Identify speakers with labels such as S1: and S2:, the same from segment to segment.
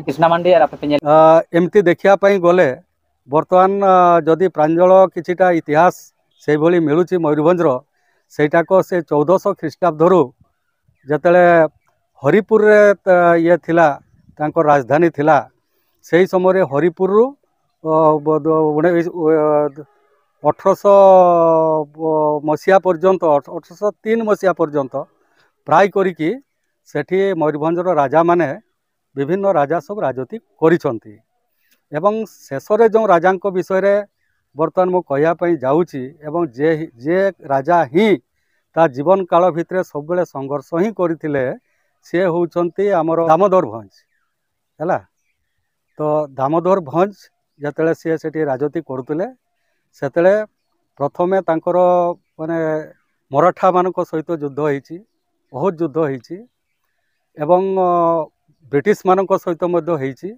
S1: कृष्णा मांडी यार आप पे
S2: एमती देखिया पई गले बर्तमान जदि प्रांजल किछिटा इतिहास से भली मिलुची मयूरभंजर सेटाक से 1400 ख्रीष्टाब्दरू जतले हरिपुर ये थिला तांको राजधानी थिला से समय हरिपुर 1800 मसीहा पर्यंत 1803 मसीहा पर्यंत प्राय करिकी सेठी मयूरभंजर राजा माने विभिन्न राजा सब राजती करिसंती एवं शेषरे जो राजा विषय बर्तमान मु कहवाई जाऊँगी एवं जे राजा ही ता जीवन काल भितर सब बेले संघर्ष ही करते सी होउछंती आमर दामोदर भंज है। तो दामोदर भंज जतले सी सेठी राजती करुले सेतले प्रथमे तांकर माने मराठा मानक सहित युद्ध होईची बहुत युद्ध होईची एवं ब्रिटिश मानक सहित मध्य होईची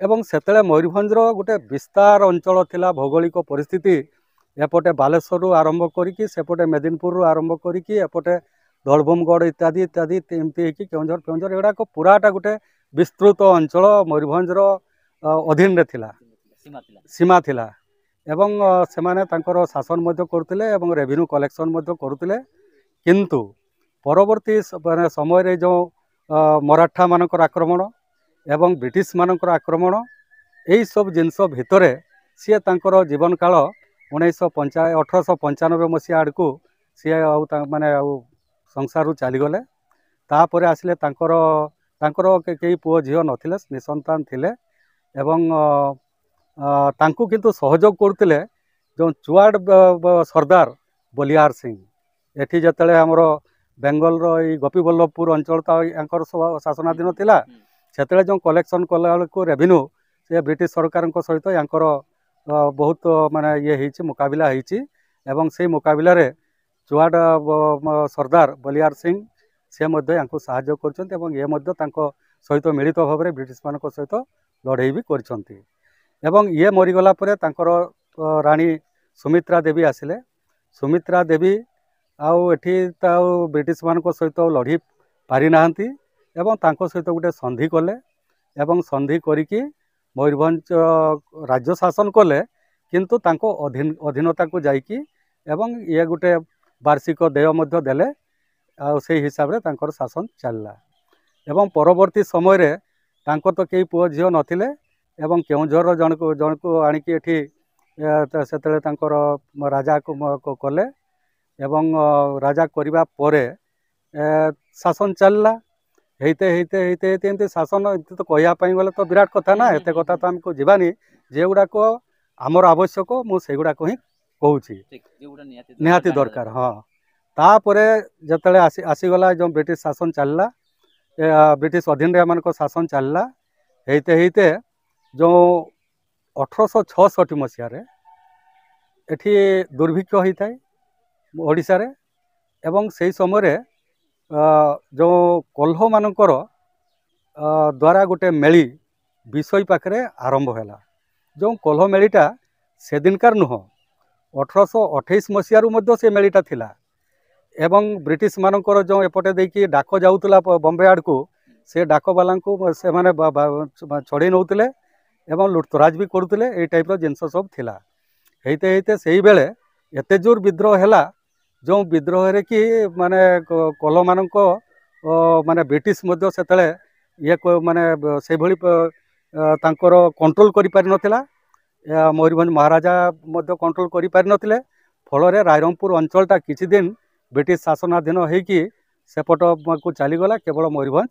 S2: एवं सेतले मयूरभंजर गोटे विस्तार अंचल थिला भौगोलिक परिस्थिति एपटे बालेश्वर आरंभ करिकी सेपटे मेदिनीपुर आरंभ करिकी एपटे दलबोमगढ़ इत्यादि इत्यादि एमती केउंझर फेउंझर एगुड़ाक पुराटा गोटे विस्तृत अंचल मयूरभंजर अधीन रे थिला सीमा थिला एवं सेमाने तांकर शासन मध्य करथिले एवं रेवेन्यू कलेक्शन मध्य करथिले किंतु परवर्ती समय रे जो मराठा मानकर आक्रमण एवं ब्रिटिश मानकर आक्रमण यही सब जिनस भितर सी तांकर जीवन काल 1895 मसीहा आड़ को सी माने संसार चलीगले तापर आसिले तांकर कई पुओ झील नथिले निसंतान थिले एवं तांकु किंतु सहयोग करथिले जो चुआड़ सरदार बलियार सिंह एठी जतले हमरो बेंगल रो गोपीबल्लभपुर अंचल तांकर शासनाधीन थिला सेतले जो कलेक्शन कला को रेवेन्यू से ब्रिटिश सरकार सहित यांकर बहुत माने ये होइछि मुकाबिला होइछि एवं से मुकाबिला रे चुआड़ सरदार बलियार सिंह से मध्य यांको सहायता करछन्ते एवं ये मध्य तांको सहित मिलित भाव में ब्रिटिश मानक सहित लड़ाई भी करछन्ते एवं ये मरीगला परे तांकर रानी सुमित्रा देवी आसिले सुमित्रा देवी आउ एठी ताउ ब्रिटिश मानक सहित लड़ी पारि नाहंती एवं तांको सहित गोटे संधि कले एवं संधि करिकी मयूरभंज राज्य शासन कले किंतु तांको अधीनता को जाइकी एवं ये गोटे वार्षिक देय मध्य देले आ से हिसाब रे तांकर शासन चलला एवं परवर्ती समय रे तांको तो कई पुओ झियो नथिले एवं केउंझर जन को आनिकी एठी सेतले तांकर राजा को कले एवं राजा करिबा परे शासन चलला हेते हेते हेते हेते एमती शासन तो कहवाई गले तो विराट कथा ना एते कथा तो आमको जीवानी जे गुड़ाक आमर आवश्यक मुझे गुड़ाक ही कहूँ निहाती दरकार हाँ तापरे जतले आसीगला जो ब्रिटिश शासन चलला ब्रिटिश अधीन रे मान शासन चलला हेते हेते जो 1866 मसीह एठी दुर्भिक्ष होता है ओडिशा रे एवं से समय जो कोल्ह मानकर द्वारा गोटे मेली विषय पाखे आरंभ है जो कोल्ह मेलीटा से दिनकार नुह 1828 मसीह से मेलीटा थिला एवं ब्रिटिश मानकर जो एपटे देखी डाक जाऊला बम्बे आड़ को से डाक बाला से माने छड़े नौले एवं लुटतराज भी करुले ये टाइप जिनस सब थिला हेते हेते से बेले एते जोर विद्रोह है जो विद्रोह रे कि माने कोल्ह मानक माने ब्रिटिश मध्य सेतले ये माने से भली तांकर कंट्रोल करि पारि नथिला मयूरभंज महाराजा मध्य कंट्रोल करि पारि नथिले फल रे रायरंगपुर अंचलटा किछि दिन ब्रिटिश शासनाधीन होइकी सेपट को चलीगला केवल मयूरभंज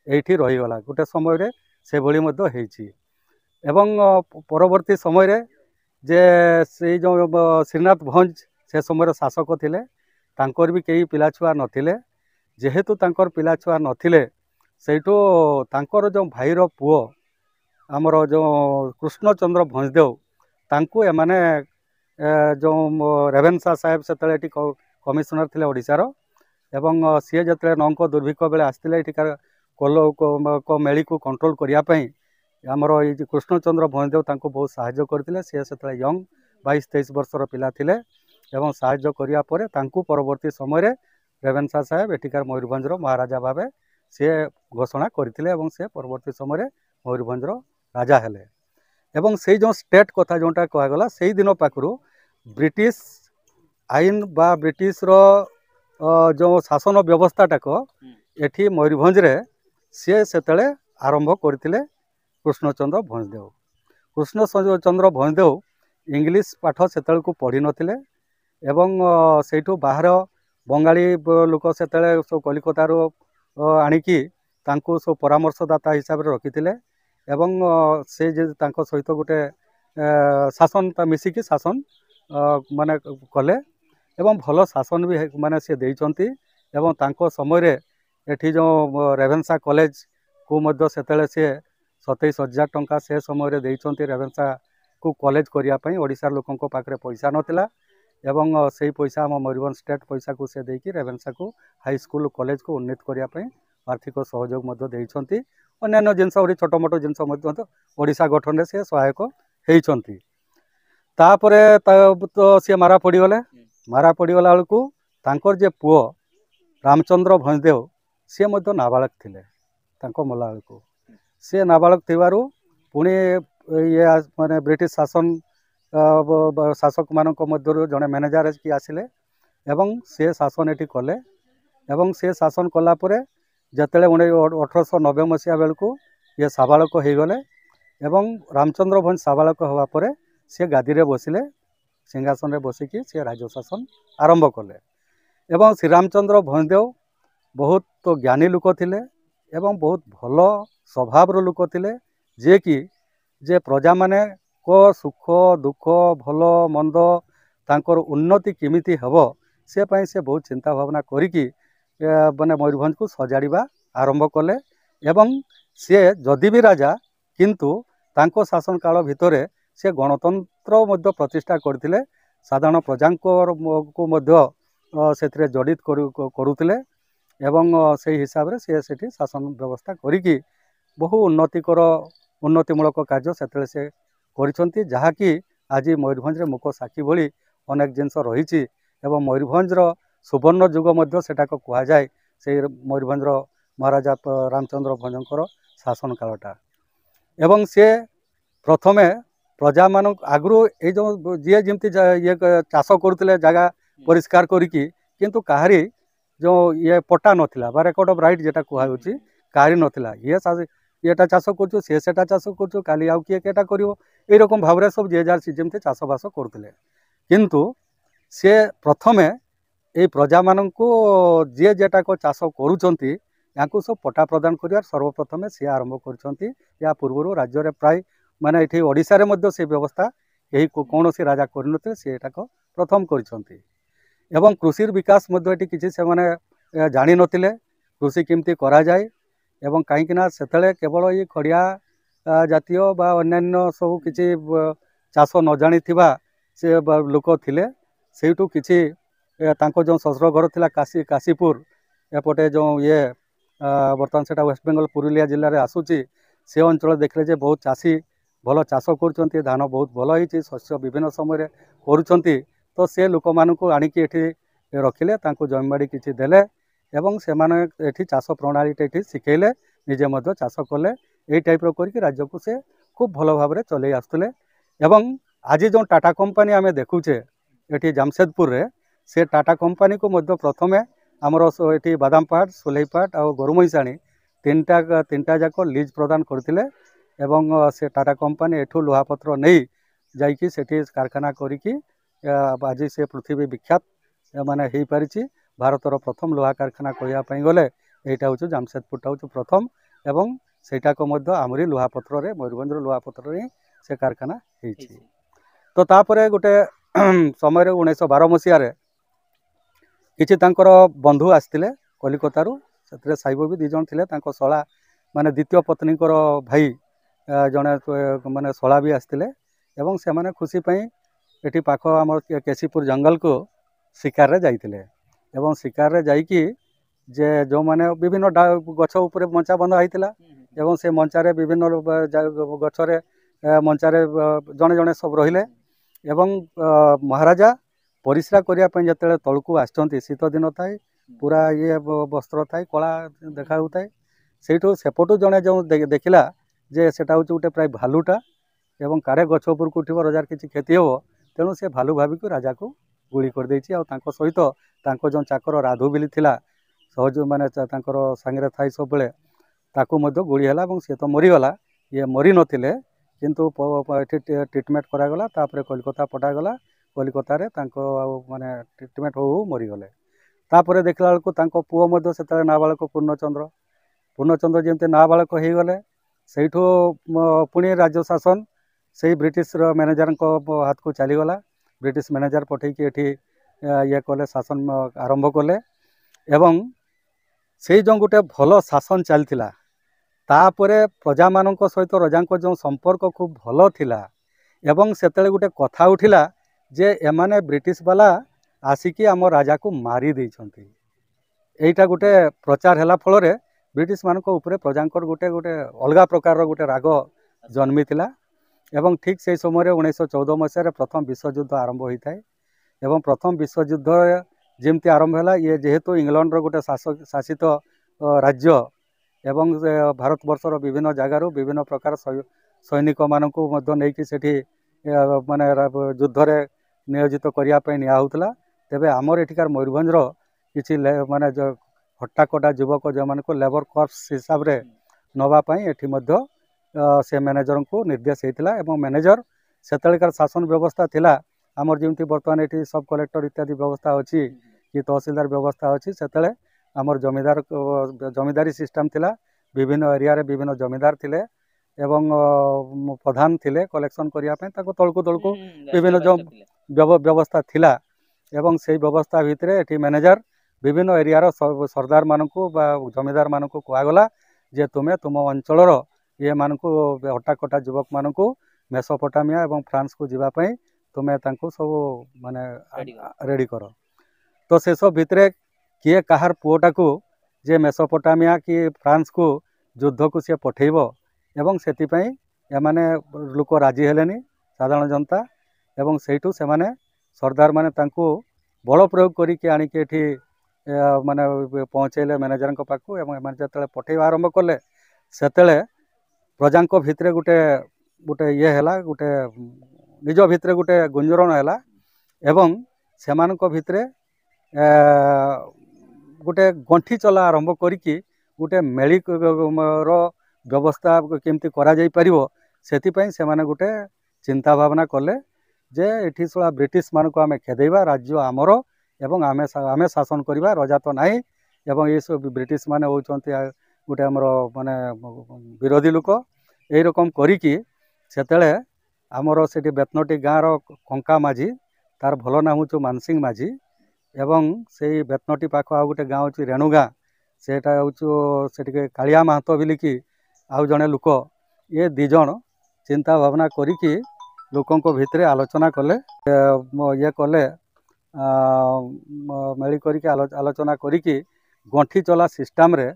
S2: एठी रहीगला गोटे समय रे से भली मध्य हेछि एवं परवर्ती समय रे जे से जो श्रीनाथ भंज से समय शासक थिले तांकर भी कई पिला छुआ नथिले जेहेतु तांकर पिला छुआ नथिले सेठो तांकर जो भाईर पुओ आमर जो कृष्णचंद्र भंजदेव तांको एमाने जो रेवेन्सा साहेब से कमिशनर थिले ओडिशार एवं सी जतले नौक दुर्भिक्ष बेले आसते एठिकार कोल्ह मेली को कंट्रोल करने आमर ये कृष्णचंद्र भंजदेव तांको बहुत साहाय्य करथिले सी से यंग 22-23 वर्षर पिला थिले एवं साहाय्य करिया परे तांको परवर्ती समय रे रेवेन्सा साहेब एठिकार मयूरभंजर महाराजा भावे से घोषणा करथिले एवं से परवर्ती समय रे मयूरभंजर राजा हेले एवं से जो स्टेट कथा जोटा कहगला से दिन पाखु ब्रिटिश आईन बा ब्रिटिश जो शासन व्यवस्थाटाक एठी मयूरभंज रे सी से आरंभ करते कृष्णचंद्र भंजदेव। कृष्णचंद्र भंजदेव इंग्लिश पाठ से पढ़ी नथिले एवं सेठू बाहर बंगाली लोक से सब कलिकतार आणिकी तांको सब परामर्शदाता हिसाब से रखी एवं से सहित गोटे शासन मिसिकी शासन माने कले एवं भल शासन भी माने से देइचंती एवं तांको समय रे एठी जो रेभेन्सा कॉलेज को मध्य सेतेले से 27,000 टंका से समय रे देइचंती रेभेन्सा को कॉलेज करिया पई ओडिसा लोकंको पाखरे पैसा नथिला एवं से पैसा आम मयूरभंज स्टेट पैसा को से देकी रेभेन्सा को हाई स्कूल कॉलेज को उन्नत करिया पई आर्थिक सहयोग मध्य देइचंती अन्य जिनस छोट मोट जिनस मध्य ओडिसा गठन रे से सहायक हेइचंती। तापरे तो सी मारा पड़गले मारा पड़गला बेलू तांकर जे पुओ रामचंद्र भंजदेव सी मध्य नाबालक थिले तांको मला बेलू सी नाबालक थिबारु पुणी ये माने ब्रिटिश शासन शासक मानक मध्य जड़े मैनेजर की आसिले एवं से शासन एटी कले एवं से शासन कलापर जिते 1890 मसीहा बेलू ये साबालक हो गले एवं रामचंद्र भंज साबालक होगापर सी गादी रे बसिले सिंहासन रे बसिकी सी राज्य शासन आरंभ कले एवं श्रीरामचंद्र भंजदेव बहुत तो ज्ञानी लोक थिले एवं बहुत भल स्वभाव लोक थिले जे कि जे प्रजा माने को सुख दुख भल मंद तांकर उन्नति केमिति हबो से पई से बहुत चिंता भावना करिकी माने मयूरभंज को सजाड़िबा आरंभ कले एवं से जदि भी राजा किंतु तांको शासन काल भितरे से गणतंत्र मध्य प्रतिष्ठा करथिले साधारण प्रजांकर को मध्य सेथिरे जड़ित करुथिले एवं से हिसाब रे से सेठी शासन व्यवस्था करिकी बहु उन्नतिमूलक कार्य सेतले से करिसंती जहाँकि आज मयूरभंज रे मुख साक्षी भली अनेक जिनस रही एवं मयूरभंज सुवर्ण युग मध्य सेटाक कह जाए से मयूरभंज महाराजा रामचंद्र भंजकर शासन कालटा एवं से प्रथमे प्रजा मान आगु ये जो जी जमती ये चाष करुले जगह परिष्कार करिकी किंतु काहारी जो ये पट्टा नथिला बा रेकर्ड ऑफ राइट जेटा कहुची काहारी नथिला येटा चाष कर सेटा चाष कर काली आउ किए केटा करिवो एई रकम भाव सब जे जार जमती चाषबास करुले किंतु से प्रथमे ये प्रजा मानू जी जेटाक चाष करुँच या सब पट्टा प्रदान कर सर्वप्रथमे सी आरंभ कर पूर्व राज्य में प्राय माने ये ओडिशा रे मध्य से व्यवस्था यही कौन सी राजा करनते से प्रथम कर कृषि विकास मध्य किसी से माने जानी नथिले कृषि केमती करा जाए एवं कहीं से केवल ये खड़िया जातीय बा अन्यान्य सब किसी चाष न जानी से लोक थिले सेठू किसी तांको जो ससुर घर थिला काशीपुर एपटे जो ये बर्तमान से वेस्ट बेंगल पुरुलिया जिले में आसूची से अंचल देखले जे बहुत चाषी भल चाष कर धान बहुत भल होती शस्य विभिन्न समय करुँच तो से लोक मानू आणिकी रखिले जमीबाड़ी किसी देले एवं से चाष प्रणाली शिखेले निजे मध्य चाष कले यही टाइप करके राज्य को से खूब भल भाव में चलई आसुले एवं आज जो टाटा कंपनी आम देखुचे ये जामशेदपुर रे से टाटा कंपनी को मध्य प्रथमे आमर ये बादामपाट सोलईपाट और गोरुमईसाणी तीनटा जाक लीज प्रदान करथिले एवं से टाटा कंपनी एठू लुहापत्र नहीं जाइकी सेठी कारखाना करिकी आज से पृथ्वी विख्यात माने हो पारिछि भारतर प्रथम लुहा कारखाना कहवाई गले यहाँ हूँ जामशेदपुरटा हूँ प्रथम एवं सेटाक मध्य आमरी लुहापत्र रे मयूरभंज लुहापत्र ही से कारखाना होइछि। तो तापरे गोटे समय 1912 मसीह किछि तांकर बंधु आसथिले कलिकतारू से साइब भी दिजन थिले तांको शला माने द्वितीय पत्नी भाई जड़े माने शला भी आसथिले एवं से माने खुशी पई एठी पाख आम केसीपुर जंगल को शिकार रे जाइथिले एवं शिकार रे जाइकी जे जो माने विभिन्न गछ उपरे मंचा बंधा होइतिला एवं से मंचारे विभिन्न गछरे मंचारे जड़े जड़े सब रहिले एवं महाराजा परिश्रा करने जिते तलू आसती शीत दिन थाए पूरा ये वस्त्र थाए कला देखा होता है सेठू सेपटू जड़े जो देखला जे सेटा होचे गोटे प्राय भालुटा एवं काड़े गछ उपरକୁ उठिବ रजार କିଛି କ୍ଷତି ହେବ ତେଣୁ ସେ ଭାଲୁ ଭାବିକି ରାଜାକୁ ଗୁଳି କରିଦେଇଛି। ଆଉ ତାଙ୍କ ସହିତ ତାଙ୍କ ଯେଉଁ ଚାକର ରାଧୁ ବୋଲି ଥିଲା ସହଜ ମାନେ ତାଙ୍କର ସାଙ୍ଗରେ ଥାଇ ସବୁବେଳେ ତାକୁ ମଧ୍ୟ ଗୁଳି ହେଲା ଏବଂ ସେ ତ ମରିଗଲା। ଇଏ ମରି ନଥିଲେ କିନ୍ତୁ ଏଠି ଟ୍ରିଟମେଣ୍ଟ କରାଗଲା ତାପରେ କଲିକତା ପଠାଗଲା। କଲିକତାରେ ତାଙ୍କ ଆଉ ମାନେ ଟ୍ରିଟମେଣ୍ଟ ହଉ ହଉ ମରିଗଲେ। ତାପରେ ଦେଖିଲା ବେଳକୁ ତାଙ୍କ ପୁଅ ମଧ୍ୟ ସେତେବେଳେ ନାବାଳକ ପୂର୍ଣ୍ଣଚନ୍ଦ୍ର ଯେମିତି ନାବାଳକ ହେଇଗଲେ ସେଇଠୁ ପୁଣି ରାଜ୍ୟ ଶାସନ ସେଇ ବ୍ରିଟିଶର ମ୍ୟାନେଜରଙ୍କ ହାତକୁ ଚାଲିଗଲା। ବ୍ରିଟିଶ ମ୍ୟାନେଜର ପଠେଇକି ଏଠି ଇଏ କଲେ ଶାସନ ଆରମ୍ଭ କଲେ ଏବଂ ସେଇ ଯେଉଁ ଗୋଟେ ଭଲ ଶାସନ ଚାଲିଥିଲା ତାପରେ ପ୍ରଜାମାନଙ୍କ ସହିତ ରଜାଙ୍କ ଯେଉଁ ସମ୍ପର୍କ ଖୁବ ଭଲ ଥିଲା ଏବଂ ସେତେବେଳେ ଗୋଟେ କଥା ଉଠିଲା ଯେ ଏମାନେ ବ୍ରିଟିଶ ବାଲା ଆସିକି ଆମ ରାଜାକୁ ମାରି ଦେଇଛନ୍ତି। এইটা গোটে প্রচার হেলা ফলরে ব্রিটিশ মানক উপরে প্রজাঙ্কর গোটে গোটে অলগা প্রকারর গোটে রাগ জন্মিলা এবং ঠিক সেই সময় 1914 মସିହାରେ প্রথম বিশ্বযুদ্ধ আরম্ভ হয়ে থাকে এবং প্রথম বিশ্বযুদ্ধ যেমতি আরম্ভ হলা ইয়ে যেহেতু ইংল্যান্ডর গোটে শাসিত রাজ্য এবং ভারতবর্ষর বিভিন্ন জায়গার বিভিন্ন প্রকার সৈনিক মানক নেইকি সেটি মানে যুদ্ধরে নিয়োজিত করিয়া পাই নিয়া হউতলা। তেবে আমার এঠিকার ময়ূরভঞ্জর କିଛି ମାନେ ହଟ୍ଟାକଟା ଯୁବକ ଯେଉଁମାନଙ୍କୁ ଲେବର କର୍ପସ ହିସାବରେ ନେବା ପାଇଁ ଏଠି ମଧ୍ୟ ସେ ମ୍ୟାନେଜରଙ୍କୁ ନିର୍ଦ୍ଦେଶ ହେଇଥିଲା ଏବଂ ମ୍ୟାନେଜର ସେତେବେଳକାର ଶାସନ ବ୍ୟବସ୍ଥା ଥିଲା ଆମର ଯେମିତି ବର୍ତ୍ତମାନ ଏଠି ସବ୍ କଲେକ୍ଟର ଇତ୍ୟାଦି ବ୍ୟବସ୍ଥା ଅଛି କି ତହସିଲଦାର ବ୍ୟବସ୍ଥା ଅଛି। ସେତେବେଳେ ଆମର ଜମିଦାରୀ ସିଷ୍ଟମ ଥିଲା। ବିଭିନ୍ନ ଏରିଆରେ ବିଭିନ୍ନ ଜମିଦାର ଥିଲେ ଏବଂ ପ୍ରଧାନ ଥିଲେ କଲେକ୍ସନ କରିବା ପାଇଁ ତାକୁ ତଳକୁ ବିଭିନ୍ନ ଯେଉଁ ବ୍ୟବସ୍ଥା ଥିଲା ଏବଂ ସେଇ ବ୍ୟବସ୍ଥା ଭିତରେ ଏଠି ମ୍ୟାନେଜର বিভিন্ন ଏରିଆର ସର୍ଦ୍ଦାର ମାନଙ୍କୁ ବା ଜମିଦାର ମାନଙ୍କୁ କୁହାଗଲା ଯେ ତୁମେ ତୁମ ଅଞ୍ଚଳର ଇଏମାନଙ୍କୁ ହଟ୍ଟାକଟା ଯୁବକମାନଙ୍କୁ ମେସୋପଟାମିଆ ଏବଂ ଫ୍ରାନ୍ସକୁ ଯିବା ପାଇଁ ତୁମେ ତାଙ୍କୁ ସବୁ ମାନେ ରେଡ଼ି କର। ତ ସେସବୁ ଭିତରେ କିଏ କାହାର ପୁଅଟାକୁ ଯେ ମେସୋପଟାମିଆ କି ଫ୍ରାନ୍ସକୁ ଯୁଦ୍ଧକୁ ସିଏ ପଠେଇବ ଏବଂ ସେଥିପାଇଁ ଏମାନେ ଲୋକ ରାଜି ହେଲେନି ସାଧାରଣ ଜନତା ଏବଂ ସେଇଠୁ ସେମାନେ ସର୍ଦ୍ଦାର ମାନେ ତାଙ୍କୁ ବଳ ପ୍ରୟୋଗ କରିକି ଆଣିକି ଏଠି ମାନେ ପହଞ୍ଚେଇଲେ ମ୍ୟାନେଜରଙ୍କ ପାଖକୁ ଏବଂ ଏମାନେ ଯେତେବେଳେ ପଠେଇବା ଆରମ୍ଭ କଲେ ସେତେବେଳେ ପ୍ରଜାଙ୍କ ଭିତରେ ଗୋଟେ ଇଏ ହେଲା ଗୋଟେ ନିଜ ଭିତରେ ଗୋଟେ ଗୁଞ୍ଜରଣ ହେଲା ଏବଂ ସେମାନଙ୍କ ଭିତରେ ଗୋଟେ ଗଣ୍ଠି ଚଲା ଆରମ୍ଭ କରିକି ଗୋଟେ ମେଳିର ବ୍ୟବସ୍ଥା କେମିତି କରାଯାଇପାରିବ ସେଥିପାଇଁ ସେମାନେ ଗୋଟେ ଚିନ୍ତା ଭାବନା କଲେ ଯେ ଏଠି ଶଳା ବ୍ରିଟିଶ ମାନଙ୍କୁ ଆମେ ଖେଦେଇବା ରାଜ୍ୟ ଆମର ଏବଂ ଆମେ ଶାସନ କରିବା ରଜା ତ ନାହିଁ ଏବଂ ଏସବୁ ବ୍ରିଟିଶ ମାନେ ହେଉଛନ୍ତି ଗୋଟେ ଆମର ମାନେ ବିରୋଧୀ ଲୋକ। ଏଇ ରକମ କରିକି ସେତେବେଳେ ଆମର ସେଠି ବେତନଟି ଗାଁର କଙ୍କା ମାଝି ତାର ଭଲ ନାଁ ହେଉଛି ମାନସିଂ ମାଝି ଏବଂ ସେଇ ବେତନଟି ପାଖ ଆଉ ଗୋଟେ ଗାଁ ହେଉଛି ରେଣୁ ଗାଁ ସେଟା ହେଉଛି ସେଠିକେ କାଳିଆ ମାହାତ ବୋଲିକି ଆଉ ଜଣେ ଲୋକ ଏ ଦୁଇ ଜଣ ଚିନ୍ତା ଭାବନା କରିକି ଲୋକଙ୍କ ଭିତରେ ଆଲୋଚନା କଲେ ଇଏ କଲେ ମେଳି କରିକି ଆଲୋଚନା କରିକି ଗଣ୍ଠି ଚଲା ସିଷ୍ଟମରେ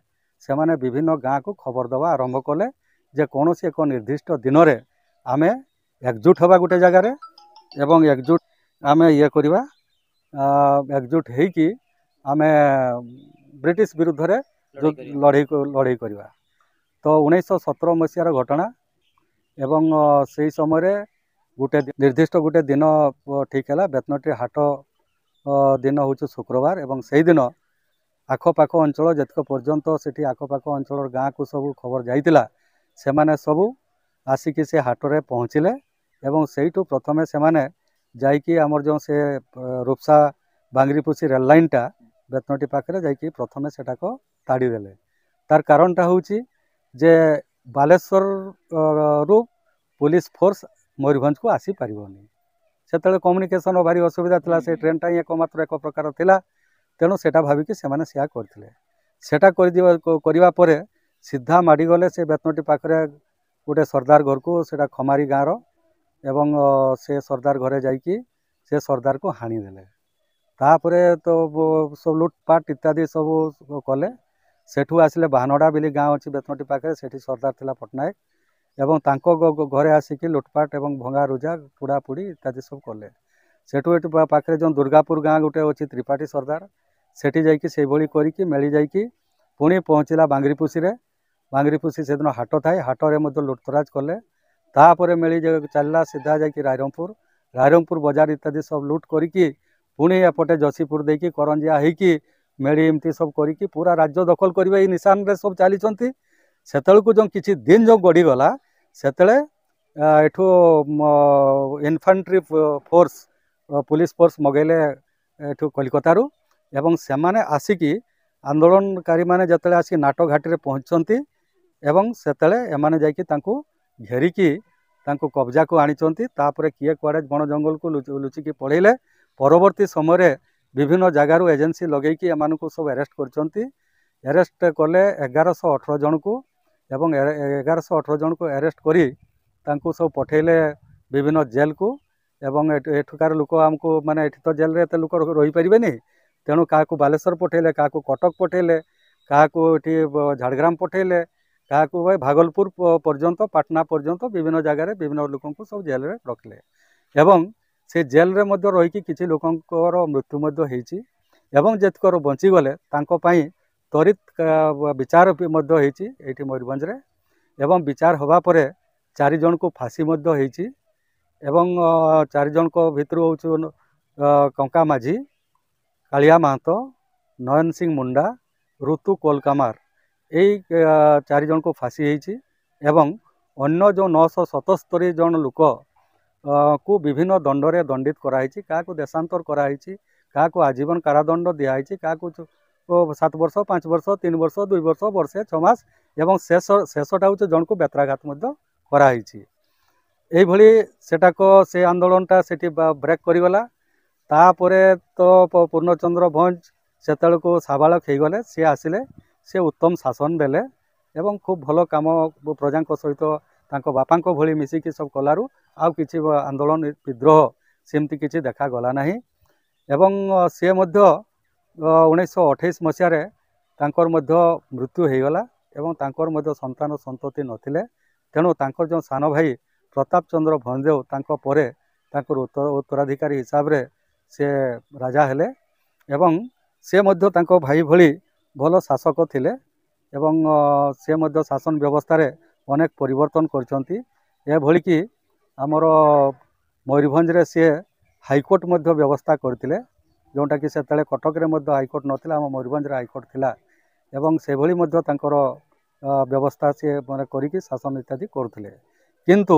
S2: ସେମାନେ ବିଭିନ୍ନ ଗାଁକୁ ଖବର ଦେବା ଆରମ୍ଭ କଲେ ଯେ କୌଣସି ଏକ ନିର୍ଦ୍ଦିଷ୍ଟ ଦିନରେ ଆମେ ଏକଜୁଟ ହେବା ଗୋଟେ ଜାଗାରେ ଏବଂ ଏକଜୁଟ ଆମେ ଇଏ କରିବା ଏକଜୁଟ ହେଇକି ଆମେ ବ୍ରିଟିଶ ବିରୁଦ୍ଧରେ ଲଢ଼େଇ କରିବା। ତ 1917 ମସିହାର ଘଟଣା ଏବଂ ସେଇ ସମୟରେ ଗୋଟେ ନିର୍ଦ୍ଦିଷ୍ଟ ଗୋଟେ ଦିନ ଠିକ୍ ହେଲା। ବେତନଟି ହାଟ ଦିନ ହେଉଛି ଶୁକ୍ରବାର ଏବଂ ସେଇଦିନ ଆଖପାଖ ଅଞ୍ଚଳ ଯେତିକ ପର୍ଯ୍ୟନ୍ତ ସେଠି ଆଖପାଖ ଅଞ୍ଚଳର ଗାଁକୁ ସବୁ ଖବର ଯାଇଥିଲା ସେମାନେ ସବୁ ଆସିକି ସେ ହାଟରେ ପହଞ୍ଚିଲେ ଏବଂ ସେଇଠୁ ପ୍ରଥମେ ସେମାନେ ଯାଇକି ଆମର ଯେଉଁ ସେ ରୂପସା ବାଙ୍ଗିରିପୋଷି ରେଳ ଲାଇନ୍ଟା ବେତନଟି ପାଖରେ ଯାଇକି ପ୍ରଥମେ ସେଟାକୁ ତାଡ଼ିଦେଲେ। ତାର କାରଣଟା ହେଉଛି ଯେ ବାଲେଶ୍ୱରରୁ ପୁଲିସ ଫୋର୍ସ ମୟୂରଭଞ୍ଜକୁ ଆସିପାରିବନି। ସେତେବେଳେ କମ୍ୟୁନିକେସନର ଭାରି ଅସୁବିଧା ଥିଲା। ସେ ଟ୍ରେନଟା ହିଁ ଏକମାତ୍ର ଏକ ପ୍ରକାର ଥିଲା ତେଣୁ ସେଟା ଭାବିକି ସେମାନେ ସେୟା କରିଥିଲେ। ସେଟା କରିବା ପରେ ସିଧା ମାଡ଼ିଗଲେ ସେ ବେତନଟି ପାଖରେ ଗୋଟେ ସର୍ଦ୍ଦାର ଘରକୁ ସେଟା ଖମାରୀ ଗାଁର ଏବଂ ସେ ସର୍ଦ୍ଦାର ଘରେ ଯାଇକି ସେ ସର୍ଦ୍ଦାରକୁ ହାଣିଦେଲେ। ତାପରେ ତ ସବୁ ଲୁଟପାଟ ଇତ୍ୟାଦି ସବୁ କଲେ। ସେଠୁ ଆସିଲେ ବାହାନଡ଼ା ବୋଲି ଗାଁ ଅଛି ବେତନଟି ପାଖରେ ସେଠି ସର୍ଦ୍ଦାର ଥିଲା ପଟ୍ଟନାୟକ ଏବଂ ତାଙ୍କ ଘରେ ଆସିକି ଲୁଟପାଟ ଏବଂ ଭଙ୍ଗାରୁଜା ପୋଡ଼ାପୋଡ଼ି ଇତ୍ୟାଦି ସବୁ କଲେ। ସେଠୁ ଏଠି ପାଖରେ ଯେଉଁ ଦୁର୍ଗାପୁର ଗାଁ ଗୋଟେ ଅଛି ତ୍ରିପାଠୀ ସର୍ଦ୍ଦାର ସେଠି ଯାଇକି ସେଇଭଳି କରିକି ମେଳି ଯାଇକି ପୁଣି ପହଞ୍ଚିଲା ବାଙ୍ଗିରିପୋଷିରେ। ମାଙ୍ଗରିପୁଷି ସେଦିନ ହାଟ ଥାଏ, ହାଟରେ ମଧ୍ୟ ଲୁଟତରାଜ କଲେ। ତାପରେ ମେଳି ଚାଲିଲା ସିଧା ଯାଇକି ରାଇରଙ୍ଗପୁର ବଜାର ଇତ୍ୟାଦି ସବୁ ଲୁଟ କରିକି ପୁଣି ଏପଟେ ଯଶୀପୁର ଦେଇକି କରଞ୍ଜିଆ ହେଇକି ମେଳି ଏମିତି ସବୁ କରିକି ପୁରା ରାଜ୍ୟ ଦଖଲ କରିବା ଏଇ ନିଶାନରେ ସବୁ ଚାଲିଛନ୍ତି। ସେତେବେଳକୁ ଯେଉଁ କିଛି ଦିନ ଯେଉଁ ଗଡ଼ିଗଲା ସେତେବେଳେ ଏଠୁ ଇନଫାଣ୍ଟ୍ରି ଫୋର୍ସ पुलिस फोर्स मगैले एठू कलिकतारू एवं सेमाने आसिकी आंदोलनकारी माने जतले आसी नाटो घाटी रे पहुंचती एवं सेतले एमाने जाइकी तांकू घेरिकी तांकू कब्जा को आनिचंती। तापरे किए कुआडे बण जंगल को लुचिकी पड़ेले। परवर्ती समय विभिन्न जगारू एजेंसी लगेकी एमानकू सब अरेस्ट करचंती। अरेस्ट कले 1118 जन को एवं 1118 जन को अरेस्ट करी तांकू सब पठेले विभिन्न जेल को एवं एठुकार लोक आमको माने एठी तो जेल रे एते लोक रही परिबेनी, तेणु क्या बालेश्वर पठेले, क्या कटक पठेले, क्या झाड़ग्राम पठेले, क्या भागलपुर पर्यंत पाटना पर्यंत विभिन्न जगार विभिन्न लोक सब जेल रे रखले एवं से जेल रे मध्य रही किसी लोकंकर मृत्यु मध्य होईची एवं जेतकर बंचीगले तांको पई त्वरित विचार मध्य होईची एठी मयूरभंज रे एवं विचार होबा परे 4 जन को फांसी मध्य होईची एवं 4 जन को भितर हूँ कंका माझी, कालिया महतो, नयन सिंह मुंडा, ऋतु कोलकामार यही 4 जन को फांसी होईची एवं अन्य जो 977 जन लोक को विभिन्न दंडरे दंडित कराई, क्या देशांतर कराई, क्या आजीवन कारादंड दिखाई, क्या 7 वर्ष 5 वर्ष 3 वर्ष 2 वर्ष वर्षे 6 मास एवं शेषटा हूँ जन को बेत्राघात कराई। यही सेटाक से आंदोलनटा सेठी ब्रेक करिगला। तापरे तो पूर्णचंद्र भंज सेतल को साबालक हो गले, सी आसिले, से उत्तम शासन देले एवं खूब भल काम प्रजा सहित तांको बापा भली मिसिकी सब कलारू आउ किछि आंदोलन विद्रोह सेमती किछि देखा गला नाही एवं से मध्य 1928 मसीह तांकर मध्य मृत्यु हो गला एवं तांकर मध्य संतान संतति नथिले। तेणु तांकर जो सान भाई प्रताप चंद्र भंजदेव तांको परे तांकर उत्तराधिकारी हिसाब रे से राजा हेले एवं से मध्य तांको भाई भली भल शासक थिले एवं से मध्य शासन व्यवस्था रे अनेक परिवर्तन करचंती। ए भली कि आमर मयूरभंज रे से हाईकोर्ट मध्य व्यवस्था करथिले, जोटा कि सेतले कटक रे मध्य हाईकोर्ट नथिला, आम मयूरभंज रे हाईकोर्ट थिला एवं से भली मध्य तांकर व्यवस्था से माने करिकि शासन इत्यादि करथिले। किंतु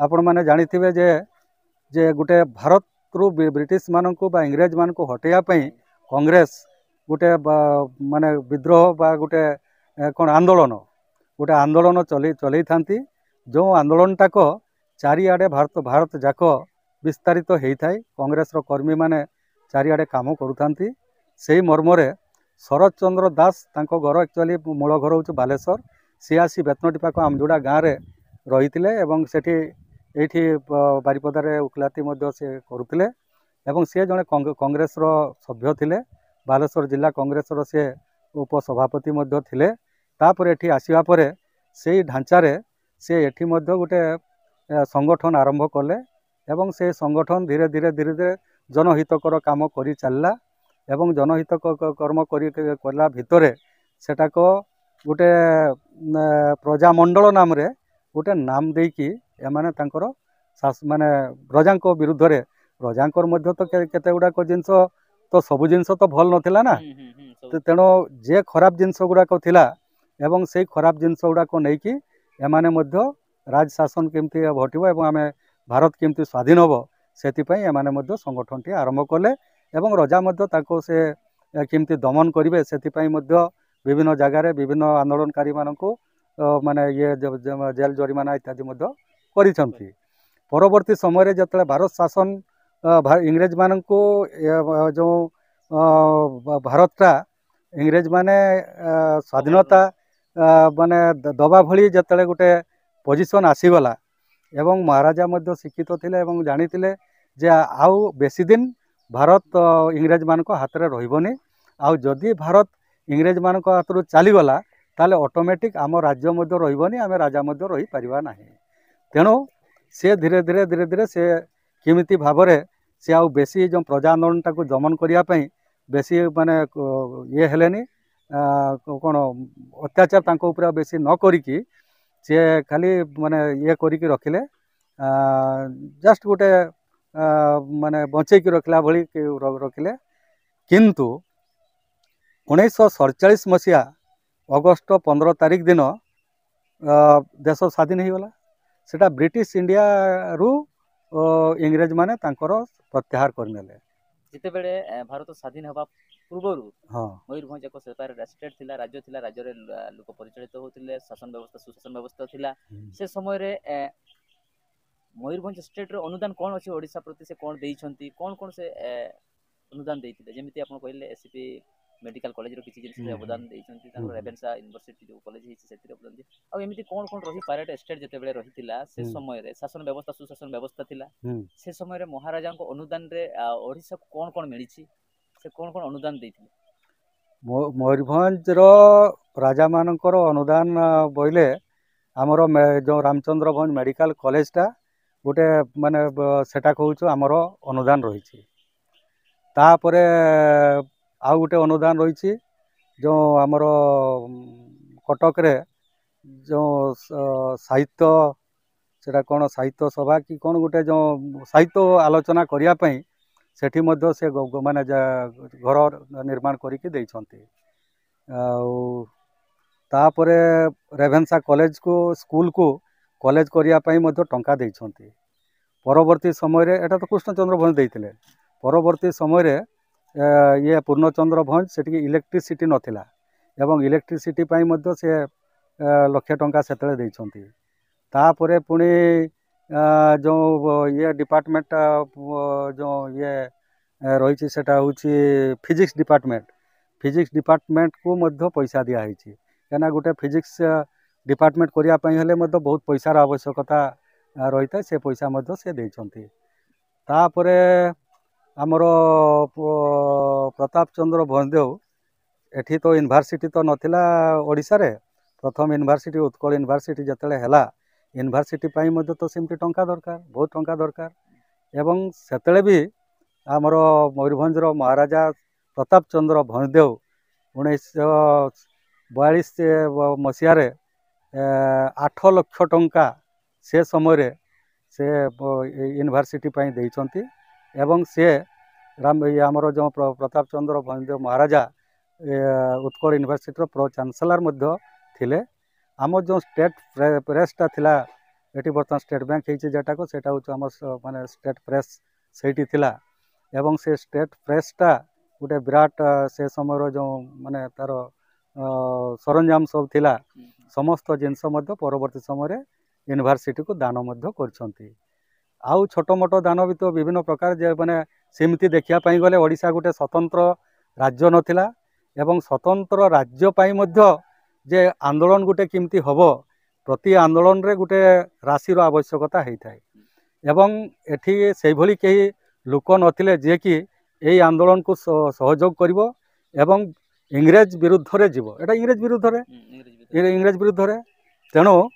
S2: आपण माने जानिथिबे जे गुटे भारत रु ब्रिटिश मानकू बा इंग्रेज मानकू हटेया पई कांग्रेस गुटे माने विद्रोह बा गुटे कोन आंदोलन चलई थांती। जो आंदोलनटा को चारिआडे भारत जाक विस्तारित होता है। कांग्रेस रो कर्मी माने चारिआडे काम करुथांती। सेही मर्मरे शरद चंद्र दास तांको घर एक्चुअली मूल घर हूँ बालेश्वर, सी आसी बेतनटीपा को आमजुड़ा गाँव में रही एवं सेठी एठी बारिपदारे उकिलाती मध्य से करुथिले एवं सी जड़े कांग्रेस रो सभ्य थिले। बालेश्वर जिला कांग्रेस रो से उपसभापति मध्य थिले। तापर एठी आसीबा परे सेही ढांचारे से एठी मध्य गुटे संगठन आरंभ कले एवं से संगठन धीरे धीरे जनहितकर काम करी चलला एवं जनहित कर्म करला भितरे सेटाक गुटे प्रजामंडल नाम रे गुटे नाम देकी एमाने तांकर माने प्रजांको विरुद्ध रे प्रजांकर मध्य तो केते गुडाक जिंस तो सबु जिंस तो भल नथिला ना, तेणु जे खराब जिंस गुडाक थिला एवं से खराब जिंस गुडाक नेकी एमाने मध्य राज शासन केमती घटिबो एवं आमे भारत केमती स्वाधीन होबो सेतिपई एमाने मध्य संगठनटी आरंभ कले एवं रजा मध्य ताको से केमती दमन करिवे सेतिपई मध्य विभिन्न जगार विभिन्न आंदोलनकारी मानकू माने ये जेल जरिमाना इत्यादि मध्य करिसंती। परवर्ती समय रे जतले भारत शासन इंग्रेज मानकू जो भारतटा इंग्रेज माने स्वाधीनता माने दबा भली जतले गुटे पोजिशन आसीगला एवं महाराजा मध्य शिक्षित थिले एवं जानिथिले जे आउ बेसी दिन भारत इंग्रेज मानक हाथ रे रहिबोनी, आउ जदि भारत इंग्रेज मानक हाथ चलीगला ताले ऑटोमेटिक आम राज्य मध्य रहिबोनी, आमे राजा मध्य रही परिबा नाही। तेणु से धीरे धीरे से किमिति भावरे से आउ बेसी जो प्रजा आंदोलन टाको दमन करिया पई बेसी माने ये हेलेनी କ'ଣ ଅତ୍ୟାଚାର ତାଙ୍କ ଉପରେ ବେଶୀ ନ କରିକି ସେ ଖାଲି ମାନେ ଇଏ କରିକି ରଖିଲେ, ଜଷ୍ଟ ଗୋଟେ ମାନେ ବଞ୍ଚେଇକି ରଖିଲା ଭଳି ରଖିଲେ। କିନ୍ତୁ 1947 ମସିହା ଅଗଷ୍ଟ 15 ତାରିଖ ଦିନ ଦେଶ ସ୍ୱାଧୀନ ହେଇଗଲା। ସେଟା ବ୍ରିଟିଶ ଇଣ୍ଡିଆରୁ ଇଂରେଜ ମାନେ ତାଙ୍କର ପ୍ରତ୍ୟାହାର କରିନେଲେ।
S1: ଯେତେବେଳେ ଭାରତ ସ୍ୱାଧୀନ ହେବା ପୂର୍ବରୁ
S2: ହଁ
S1: ମୟୂରଭଞ୍ଜ ଏକ ସେପାରେଟ ଷ୍ଟେଟ୍ ଥିଲା, ରାଜ୍ୟ ଥିଲା। ରାଜ୍ୟରେ ଲୋକ ପରିଚାଳିତ ହେଉଥିଲେ, ଶାସନ ବ୍ୟବସ୍ଥା ସୁଶାସନ ବ୍ୟବସ୍ଥା ଥିଲା। ସେ ସମୟରେ ମୟୂରଭଞ୍ଜ ଷ୍ଟେଟ୍ର ଅନୁଦାନ କ'ଣ ଅଛି ଓଡ଼ିଶା ପ୍ରତି, ସେ କ'ଣ ଦେଇଛନ୍ତି, କ'ଣ ସେ ଅନୁଦାନ ଦେଇଥିଲେ? ଯେମିତି ଆପଣ କହିଲେ ଏସିପି मेडिकल कॉलेज किसी जिन अवदान देइछन्ती रेभेन्सा यूनिवर्सिटी जो कॉलेज हिची सेतिर अवदान दे आ एमिति कोन रही पारेट स्टेट जते बेले रहितिला से समय रे शासन व्यवस्था सुशासन व्यवस्था थिला से समय रे महाराजा को अनुदान रे ओडिसा को कोन मिलिछि से कोन अनुदान देइथिले
S2: मयूरभंज रो राजा मानकर अनुदान बोइले आमर जो रामचंद्र भंज मेडिकल कॉलेज टा गोटे माने सेटा कहूछु आमर अनुदान रही तापरे आउ गोटे अनुदान रही जो आमर कटक रे जो साहित्य सेटा कौन साहित्य सभा कि कौन गोटे जो साहित्य आलोचना करिया पई सेठी मध्य से माने घर निर्माण करिके देइछन्ती। तापरे रेभेन्सा कॉलेज को स्कूल को कॉलेज करिया पई मध्य टंका देइछन्ती। परवर्ती समय रे एटा तो कृष्णचंद्र भंज देइथिले। परवर्ती समय रे ये पूर्णचंद्र भंज सेठी इलेक्ट्रिसिटी नथिला एवं इलेक्ट्रिसिटी पई मध्य से लक्ष टंका सेतले देइछन्ती। तापरे पुणी जो ये डिपार्टमेंट जो ये रही सेटा होची फिजिक्स डिपार्टमेंट को मध्य पैसा दिया है क्या गोटे फिजिक्स डिपार्टमेंट करिया पई हेले मध्य बहुत पैसार आवश्यकता रही है से पैसा मध्य से देइछन्ती। तापरे आमर प्रताप चंद्र भंजदेव एठी तो यूनिवर्सिटी तो नथिला ओडिसा रे प्रथम यूनिवर्सिटी उत्कल यूनिवर्सिटी जतले हैला यूनिवर्सिटी पाई मध्य तो सेमती टंका दरकार बहुत टंका दरकार एवं सेतले भी आमर मयूरभंज महाराजा प्रताप चंद्र भंजदेव 1942 मसीह 8 लाख टंका से समय से यूनिवर्सिटी पाई देइछन्ती एवं से आमर जो प्रताप चंद्र भंजदेव महाराजा उत्कल यूनिवर्सिटी प्रो चांसलर मध्य थिले। आम जो स्टेट प्रेसटा थिला एटी बर्तमान स्टेट बैंक होती जेटा को सेटा हूँ आम माने स्टेट प्रेस सेठी थिला एवं से स्टेट प्रेसटा गोटे विराट से समय जो माने तार सरंजाम सब थिला समस्त जिनस मध्य परवर्ती समय यूनिवर्सिटी को दान मध्य करछन्ती। आउ छोट मोट दान भी तो विभिन्न प्रकार जे माने सेमती देखिया पई गले ओडिशा गोटे स्वतंत्र राज्य नथिला एवं स्वतंत्र राज्य पाई मध्य जे आंदोलन गोटे किमती हबो प्रति आंदोलन रे गोटे राशि आवश्यकता होता है एवं एठी से भली कई लोक नथिले जे कि यही आंदोलन को सहयोग करिवो एवं इंग्रेज विरुद्ध रे जीवो एटा इंग्रेज विरुद्ध रे तेणु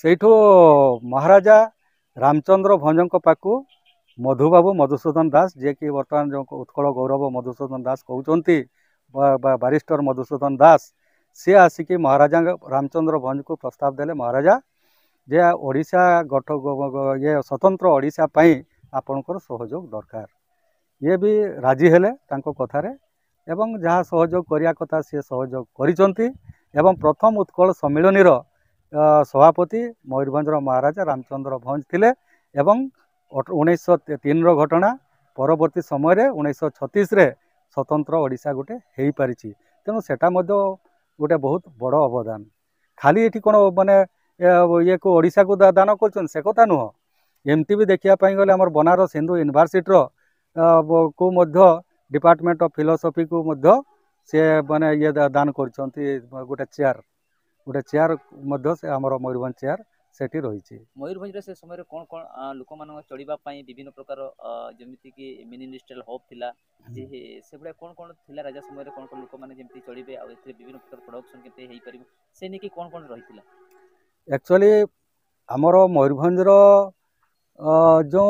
S2: सेठो महाराजा रामचंद्र भंजक पाकु मधुबाबू मधुसूदन दास जे कि वर्तमान जो उत्कल गौरव मधुसूदन दास कहते बारिस्टर मधुसूदन दास सी आसिकी महाराजा रामचंद्र भंज को प्रस्ताव देले महाराजा जे ओडिशा गठ ये स्वतंत्र ओडिशा पाई आपणकर सहयोग दरकार ये भी राजी हेले तांको कथारे एवं जहाँ सहयोग करिया कथा सी सहयोग करिसंती एवं प्रथम उत्कल सम्मिलनी सभापति मयूरभंज महाराजा रामचंद्र भंज थिले एवं 1903 घटना परवर्ती समय 1936 रे स्वतंत्र ओडिशा गोटे हेई पारिछि तेणु सेटा मध्य गोटे बहुत बड़ अवदान खाली एठी कोन माने ये को ओडिशा को दान करछन से कथा नुह एमती भी देखिया पई गले हमर बनारस हिंदू यूनिवर्सिटी को मध्य डिपार्टमेंट ऑफ फिलोसफी को मध्य से माने ये दान करछन्ती गोटे चेयर मध्य से हमर मयूरभंज चेयर सेठी रही
S1: मयूरभंज से समय कौन कौन लोक मान चढ़ा विभिन्न प्रकार जमीती कि मिनी इंडस्ट्रियल हब थिला से गुड़ा कौन कौन थिला राजा समय कौन कौन लोक मैंने जमी चढ़े आ विभिन्न प्रकार प्रोडक्शन केते हेई परिबो से नेकी कौन कौन रही थिला
S2: एक्चुअली हमर मयूरभंज जो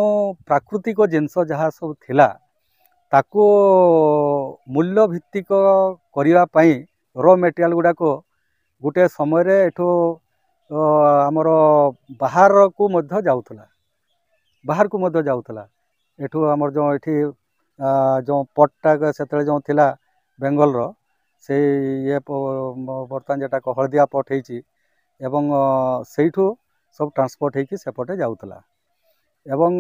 S2: प्राकृतिक जिनस जहाँ सब थिला ताको मूल्य भित्तिक करिया पई ର ମେଟେରିଆଲ ଗୁଡ଼ାକ गोटे समय एठू आमर बाहर को मध्य जाउथला बाहर को मध्य जाउथला एठू आमर जो एठी जो पटटा सेतले जो थिला बेंगल रो से ये बर्तमान जेटा हलदिया पट होइची एवं सेठू सब ट्रांसपोर्ट होइकी सेपटे जाउथला एवं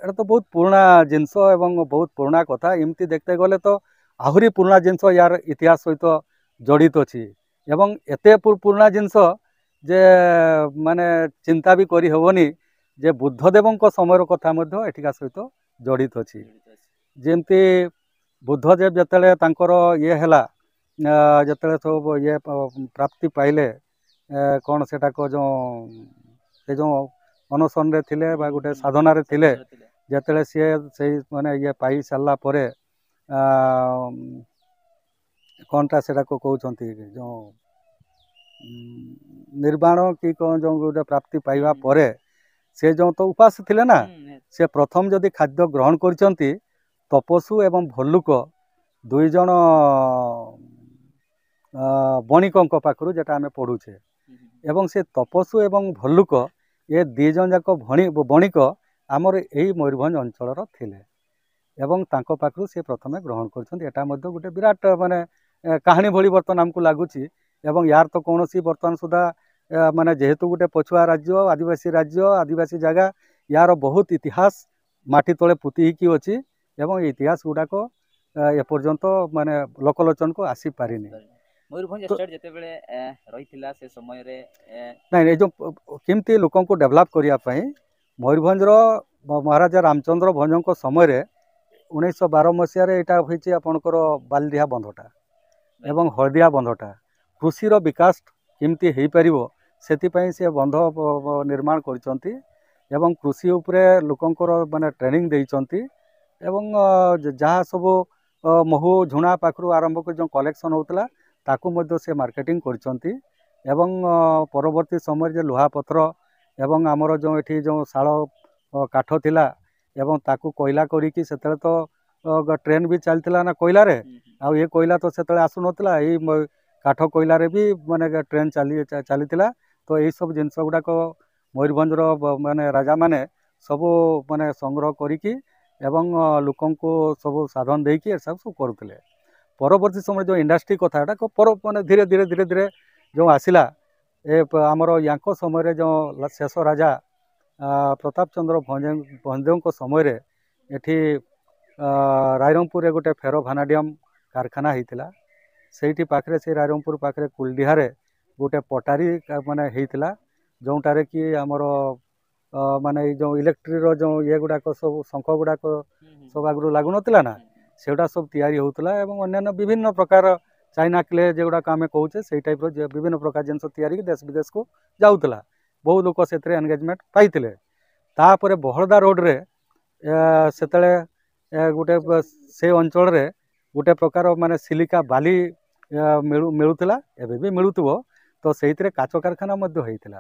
S2: एटा तो बहुत पुराना जिनस एवं बहुत पुराना कथा एमती देखते गले तो आहुरी पुराना जिनस यार इतिहास सहित जड़ित अछि एवं एते पुराना जिनस जे माने चिंता भी करी हेबनी जे बुद्धदेव समय कथा मध्य एठिका सहित जड़ित अछि जेमती बुद्धदेव जतले तांकर ये हला जतले सब ये प्राप्ति पाइले कौन सेटा को जो अनशन रे थिले बा गोटे साधना रे थिले जतले सी से माने ये पाई सारा परे कौनटा सेटा को कहउछंती जो निर्वाण कि कौन जो गोटे प्राप्ति पाइबा परे से जो तो उपास थिले ना से प्रथम जदि खाद्य ग्रहण करचंती तपस्वी एवं भल्लुक दुई जन बणिकों पाखु जेटा आम पढ़ुचे एवं से तपस्वी एवं भल्लुक ये दी जन जाक बणिक आमर यही मयूरभंज अंचल थिले एवं तांको पाखु से प्रथमे ग्रहण करछंती एटा मध्य गोटे विराट माने कहानी भली बर्तमान आमको लगुची एवं यार तो कौन सी बर्तमान सुधा माने जेहेतु गोटे पछुआ राज्य आदिवासी जगह यार बहुत इतिहास माटी तले पुती की अच्छी एवं इतिहास गुड़ाक एपर्यंत माने लोकलोचन को आसी पारिनी
S1: मयूरभंज स्टेट जेतेबेले रहिथिला से समय रे
S2: नहीं जो केमती लोकों को डेवलप करिया पई मयूरभंज रो महाराजा रामचंद्र भंजों को समय रे 1912 मसीह रे एटा होईची आपनकर बालदिहा बंधटा एवं हलदिया बंधटा कृषिर विकास केमती हेई परिबो सेति पई से बंध निर्माण करचंती एवं कृषि उपरे लोकंकर माने ट्रेनिंग देइचंती एवं जहाँ सब महू झुणा पाखरु आरंभ कर जो कलेक्शन होतला ताकू मध्य से मार्केटिंग करचंती एवं परवर्ती समय जे लोहा पथर एवं आमर जो एठी जो शाल काठ थिला एवं ताकू कोयला करिकी सेतले तो ट्रेन भी चलतिला ना कोयला रे आ ये कोयला तो सेतले आसु नतला एई काठ कोयला रे भी माने ट्रेन चलीतिला तो यही सब जिनस गुड़ाक मयूरभंज माने राजा माने सब माने संग्रह करिकी एवं लोकों को सब साधन देकी सब करुले परवर्ती समय जो इंडस्ट्री कथा पर माने धीरे धीरे धीरे धीरे जो आसिला ए आमर यांको समय जो शेष राजा प्रताप चंद्र भंजों को समय रे एठी रायरंगपुर गोटे फेरो भानाडियम कारखाना होता से पाखे से रायरंगपुर पाखे कुलडीहारे गोटे पटारी माने होता जोटारे कि आमर माने जो इलेक्ट्रिक जो ये गुड़ाक सब शंख गुड़ाक सब आगु लगुन ना सेगुड़ा सब तैयारी होता एवं अन्य विभिन्न प्रकार चाइना क्ले जेगुड़ाक आम कहे से टाइप विभिन्न प्रकार जिन तैयारी देश विदेश को जाऊला बहुत लोग से एंगेजमेंट पाइले तापर बहड़दा रोड रे सेतले गोटे से अंचल रे गोटे प्रकार माने सिलिका बाली मिलूला एबे भी मिलुथबो तो से काच कारखाना मध्य होइतिला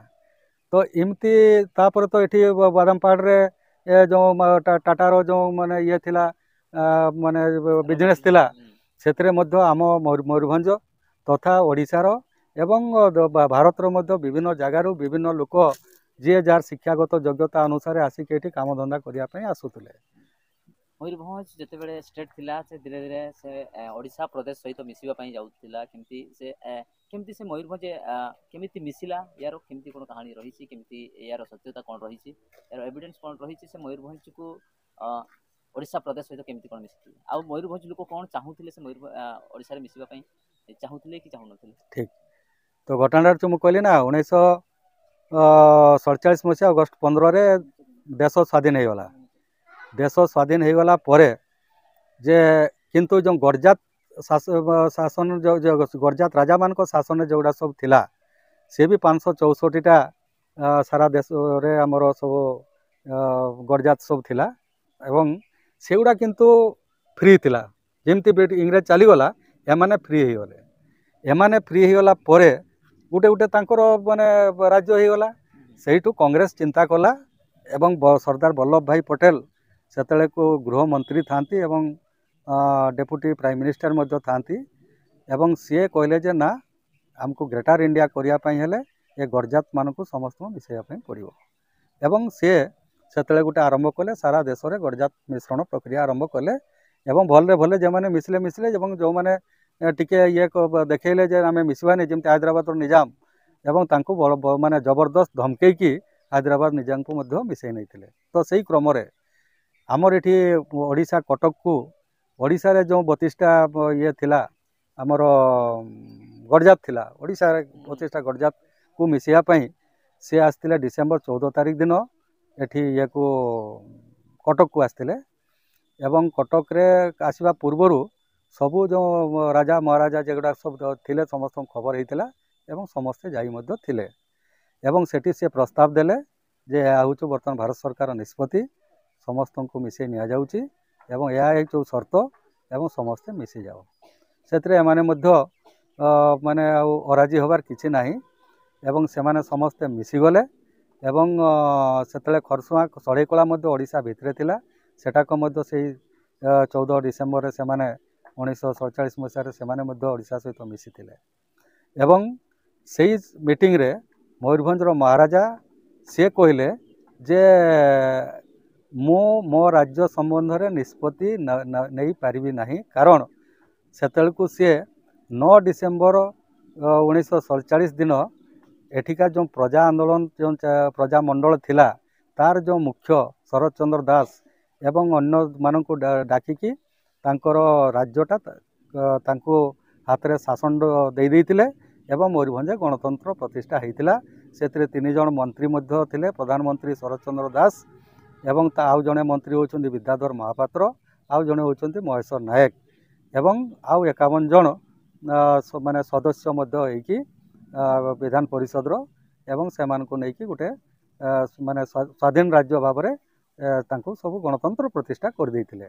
S2: तो इमती तापर तो एठी बादामपाड़ रे जो टाटार जो माने ये थिला माने बिजनेस थिला सेतरे मध्य आम मयूरभंज तथा ओडिशार एवं भारतर मध्य विभिन्न जगार विभिन्न लोक जी जार शिक्षागत योग्यता अनुसार आसिक एठी काम धंदा करिया पई आसुतले
S1: मयूरभंज जेतेबेले स्टेट थिला से धीरे धीरे से ओडिशा प्रदेश सहित मिसिबा पई जाउतिला केमती से मयूरभंज केमिति मिसिला यार केमती कोन कहानी रहिछि केमती यार सत्यता कोन रहिछि यार एविडेंस कोन रहिछि से मयूरभंज को ओडिशा प्रदेश सहित केमती कोन मिसिति आ मयूरभंज लोक कोन चाहुतिले से ओडिशा रे मिसिबा पई चाहुतिले कि चाहु नथिले
S2: ठीक तो घटना जो कहली ना 1947 मसीहा अगस्त 15 रे देश स्वाधीन हो गला देश स्वाधीन हो गला परे जे किंतु जो गरजात शासन जो गरजात राजा मान को शासन जोड़ा सब थिला से भी 564टा सारा देश रे हमर सब गरजात सब थिला एवं सेगुड़ा किंतु फ्री थिला जेमती इंग्रेज चली गला एमाने फ्री हो गले एमाने फ्री हो गला परे गुटे गुटे तांकर माने राज्य हो गला सेठू कांग्रेस चिंता कला एवं सरदार वल्लभ भाई पटेल सेतले को गृह मंत्री थांती एवं डेप्यूटी प्राइम मिनिस्टर मध्य थांती एवं सी कहले जे ना आमको ग्रेटर इंडिया करने हेले ये गरजात मानक समस्त मिसैया पड़ो एवं सी से गोटे आरंभ कले सारा देश में गरजात मिश्रण प्रक्रिया आरंभ कले एवं भले भले जो मैंने मिसले मिसले जो मैंने टिके ये देखले जे आम मिसवानी जमी हैदराबाद निजाम एवं तांको माने जबरदस्त धमकई हैदराबाद निजाम को मिसई नहीं तो सही क्रम आमर ये ओडिशा कटक को ओडिशा रे जो 32टा ये थिला आमर गरजात थिला ओडिशा 32टा गरजात को मिसैया सी आसते डिसेम्बर 14 तारिख दिन एठी ये को कटक को आसते एवं कटक रे आसवा पूर्वर सबू जो राजा महाराजा जेगुड़ा सब थिले समस्त खबर होता एवं समस्ते जाइए एवं सेठी से प्रस्ताव देले जे हूँ बर्तमान भारत सरकार निष्पत्ति समस्त को मिसई नि जाऊँगी एवं यह जो शर्त एवं समस्ते मिसी जाओ से माने माने अराजी हबार किछि नाही एवं से माने समस्ते मिसीगले एवं से खरसुआ सड़ेकला ओडिशा भितर थिला सेटाक से 14 डिसेम्बर से 1947 मसीह से ओडिशा सहित मिसी एवं से मीटिंग रे मयूरभंज महाराजा सी कहले जे मो राज्य संबंध में निष्पत्ति नहीं पारिबी नहीं कारण सेतलकु सी 9 डिसेम्बर 1947 दिन एठिका जो प्रजा आंदोलन जो प्रजा मंडल थिला तार जो मुख्य शरद चंद्र दास एवं अन्य मानक डाकिकी तांकर राज्यटा तांको हाथ में शासन दे देइतिले एवं मयूरभंज गणतंत्र प्रतिष्ठा होता से 3 जन मंत्री थे प्रधानमंत्री शरद चंद्र दास एवं आउ जड़े मंत्री होती विद्याधर महापात्र आउ जड़े होती महेश्वर नायक एवं आउ 51 जन माने सदस्य होइकी विधान परिषद एवं से नहीं गोटे माने स्वाधीन राज्य भाव में सब गणतंत्र प्रतिष्ठा कर देइतिले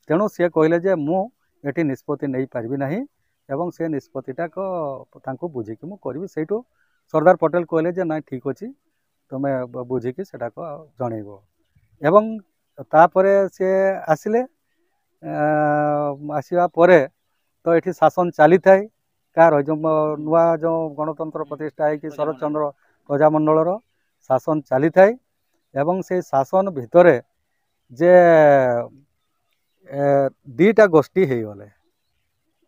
S2: तेणु सी कहले जे मु एटी निष्पत्ति नहीं पारिबी नहीं एवं से निष्पत्तिटा को बुझिकी मु करी से सरदार पटेल कहले जे ना ठीक अच्छी तुम्हें बुझिकी सेटा को जनइब एवं तापरे से आसिले आसवा परे तो ये शासन चली थाए कार जो नुआ जो गणतंत्र प्रतिष्ठा है कि शरद चंद्र प्रजामंडल शासन चली थाए एवं से शासन भितर जे दीटा गोष्ठी हो गले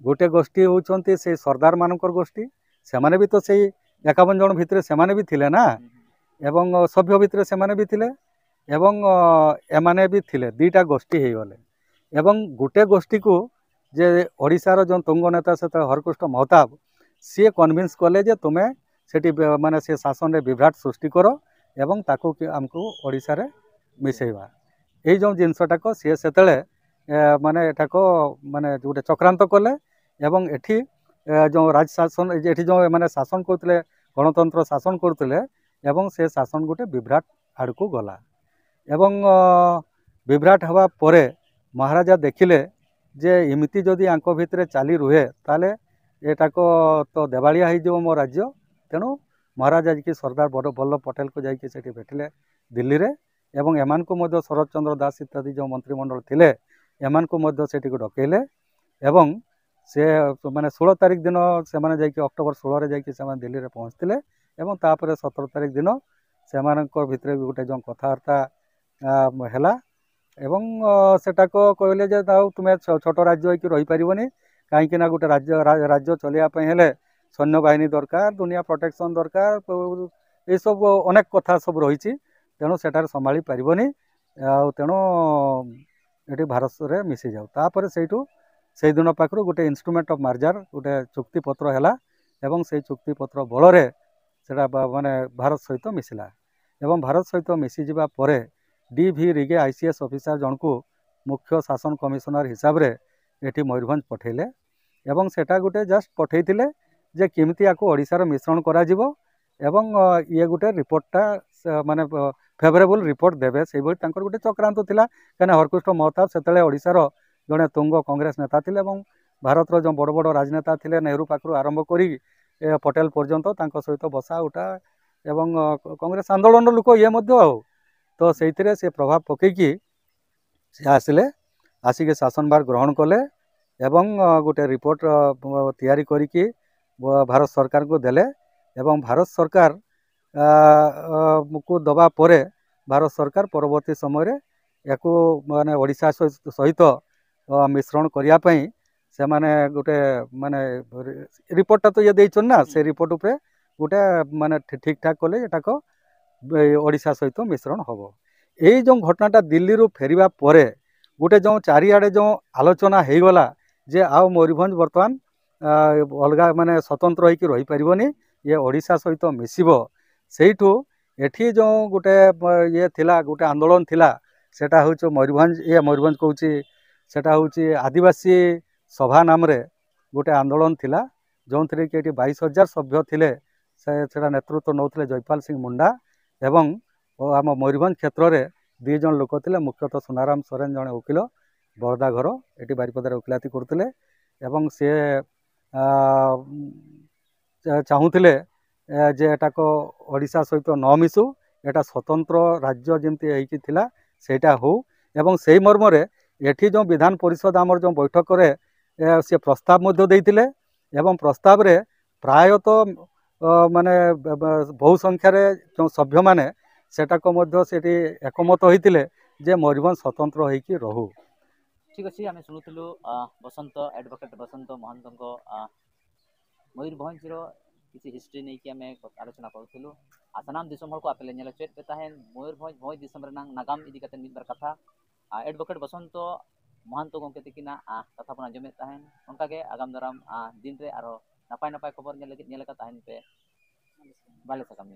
S2: गोटे गोष्ठी होती से सरदार मानकर गोष्ठी से माने भी तो से 51 जन भितर से माने भी थिले ना एवं सभ्य भितर से माने भी थिले एवं एमाने भी थिले दीटा गोष्ठी हो गले एवं गोटे गोष्ठी को जे ओडिशार जो तुंग नेता से हरकृष्ण महताब सी कन्विन्स कले जे तुम्हें सेठी माने से शासन रे विभ्राट सृष्टि करो एवं ताको आमको ओडिशा रे मिसेवा यही जो जिनसटाक सी से माने एटाक माने गोटे चक्रांत कले एवं एठी जो राज शासन एठी जो माने शासन करते गणतंत्र शासन करते एवं से शासन गोटे विभ्राट आड़ को गला एवं विभ्राट हवा परे महाराजा देखिले जे इमिति जदि आंको भितरे चाली रुहे ताले एटाक तो देवालिया हो मो राज्य तेणु महाराजा जी सरदार वल्लभ पटेल को जाइए सेठी भेटिले दिल्ली रे एवं एमान को मध्य शरद चंद्र दास इत्यादि जो मंत्रिमंडल थिले एमान को मध्य सेठी को डकेले एवं से माने 16 तारिख दिन से माने जाइए अक्टोबर 16 रे जाइए से दिल्ली रे पहुँचते एवं तापर 17 तारिख दिन से भितर गोटे जो कथबार्ता है एवं सेटाक कहले जे तुम्हें छोट राज्य होकर रही पारिबनी कहीं ना गोटे राज्य चलियापी हेले सैन्य बाहिनी दरकार दुनिया प्रोटेक्शन दरकार ये सब अनेक कथा सब रही तेणु सेठार संभाली पारिबनी तेणु ये भारत रे मिसी जाऊ तापर से दिन पाखर गोटे इंस्ट्रूमेंट ऑफ मार्जार गोटे चुक्तिपत्र है एवं से चुक्तिपत्र बल से माने भारत सहित मिसिला एवं भारत सहित मिसी जावा परे डी.भी. रिगे आईसीएस ऑफिसर जन को मुख्य शासन कमिशनर हिसाब रे एटी मयूरभंज पठेले एवं सेटा गोटे जस्ट पठेइथिले जे केमिति आको ओडिशार मिश्रण करा जिवो एवं ये गोटे रिपोर्टटा माने फेवरेबल रिपोर्ट देवे से गोटे चक्रांत थिला कने हरकृष्ण महताब सेतले ओडिशार जड़े तुंग कांग्रेस नेता थिले एवं भारतर जो बड़ बड़ राजनेता थिले नेहरू पाखरु आरंभ करी पटेल पर्यंत तांको सहित बसा उठा एवं कांग्रेस आंदोलन लोक ये मध्य तो से प्रभाव पकईकी से आसिले आसिके शासन भार ग्रहण कले ଏବଂ ଗୋଟେ ରିପୋର୍ଟ ତିଆରି କରିକି ଭାରତ ସରକାରକୁ ଦେଲେ ଏବଂ ଭାରତ ସରକାର କୁ ଦେବା ପରେ ଭାରତ ସରକାର ପରବର୍ତ୍ତୀ ସମୟରେ ୟାକୁ ମାନେ ଓଡ଼ିଶା ସହିତ ମିଶ୍ରଣ କରିବା ପାଇଁ ସେମାନେ ଗୋଟେ ମାନେ ରିପୋର୍ଟଟା ତ ଇଏ ଦେଇଛନ୍ତି ନା, ସେ ରିପୋର୍ଟ ଉପରେ ଗୋଟେ ମାନେ ଠିକ୍ ଠାକ୍ କଲେ ଏଟାକ ଓଡ଼ିଶା ସହିତ ମିଶ୍ରଣ ହେବ। ଏଇ ଯେଉଁ ଘଟଣାଟା ଦିଲ୍ଲୀରୁ ଫେରିବା ପରେ ଗୋଟେ ଯେଉଁ ଚାରିଆଡ଼େ ଯେଉଁ ଆଲୋଚନା ହେଇଗଲା ଯେ ଆଉ ମୟୂରଭଞ୍ଜ ବର୍ତ୍ତମାନ ଅଲଗା ମାନେ ସ୍ୱତନ୍ତ୍ର ହେଇକି ରହିପାରିବନି, ଇଏ ଓଡ଼ିଶା ସହିତ ମିଶିବ। ସେଇଠୁ ଏଠି ଯେଉଁ ଗୋଟେ ଇଏ ଥିଲା, ଗୋଟେ ଆନ୍ଦୋଳନ ଥିଲା, ସେଟା ହେଉଛି ମୟୂରଭଞ୍ଜ କହୁଛି, ସେଟା ହେଉଛି ଆଦିବାସୀ ସଭା ନାମରେ ଗୋଟେ ଆନ୍ଦୋଳନ ଥିଲା, ଯେଉଁଥିରେ କି ଏଠି 22,000 ସଭ୍ୟ ଥିଲେ। ସେଟା ନେତୃତ୍ୱ ନେଉଥିଲେ ଜୟପାଲ ସିଂ ମୁଣ୍ଡା ଏବଂ ଆମ ମୟୂରଭଞ୍ଜ କ୍ଷେତ୍ରରେ 2 ଜଣ ଲୋକ ଥିଲେ, ମୁଖ୍ୟତଃ ସୁନାରାମ ସୋରେନ ଜଣେ ଓକିଲ, ବରଦା ଘର, ଏଠି ବାରିପଦାରେ ଓକିଲାତି କରୁଥିଲେ ଏବଂ ସେ ଚାହୁଁଥିଲେ ଯେ ଏଟାକ ଓଡ଼ିଶା ସହିତ ନ ମିଶୁ, ଏଟା ସ୍ୱତନ୍ତ୍ର ରାଜ୍ୟ ଯେମିତି ହେଇକି ଥିଲା ସେଇଟା ହଉ। ଏବଂ ସେଇ ମର୍ମରେ ଏଠି ଯେଉଁ ବିଧାନ ପରିଷଦ ଆମର ଯେଉଁ ବୈଠକରେ ସେ ପ୍ରସ୍ତାବ ମଧ୍ୟ ଦେଇଥିଲେ ଏବଂ ପ୍ରସ୍ତାବରେ ପ୍ରାୟତଃ ମାନେ ବହୁ ସଂଖ୍ୟାରେ ଯେଉଁ ସଭ୍ୟମାନେ ସେଟାକ ମଧ୍ୟ ସେଠି ଏକମତ ହୋଇଥିଲେ ଯେ ମୟୂରଭଞ୍ଜ ସ୍ୱତନ୍ତ୍ର ହେଇକି ରହୁ।
S1: ଠିକ୍ ଅଛି, ଆମେ ଶୁଣୁଥିଲୁ ବସନ୍ତ ଆଡ଼ଭୋକେଟ୍ ବସନ୍ତ ମହାନ୍ତଙ୍କ ମୟୂରଭଞ୍ଜର କିଛି ହିଷ୍ଟ୍ରି ନେଇକି ଆମେ आलोचना करूँ। आसाम दिसम को आपे नेल चेत पे तहन मयूरभंज भोज दिसम रनांग नागाम इदी कते मिदबार कथा एडवोकेट बसंत महंत गंके तिकिना कथा बना जमे तहन उनका के आगाम दाराम दिन रे आरो नापाय नापाय खबर नेल का तहन पे बाले सकाम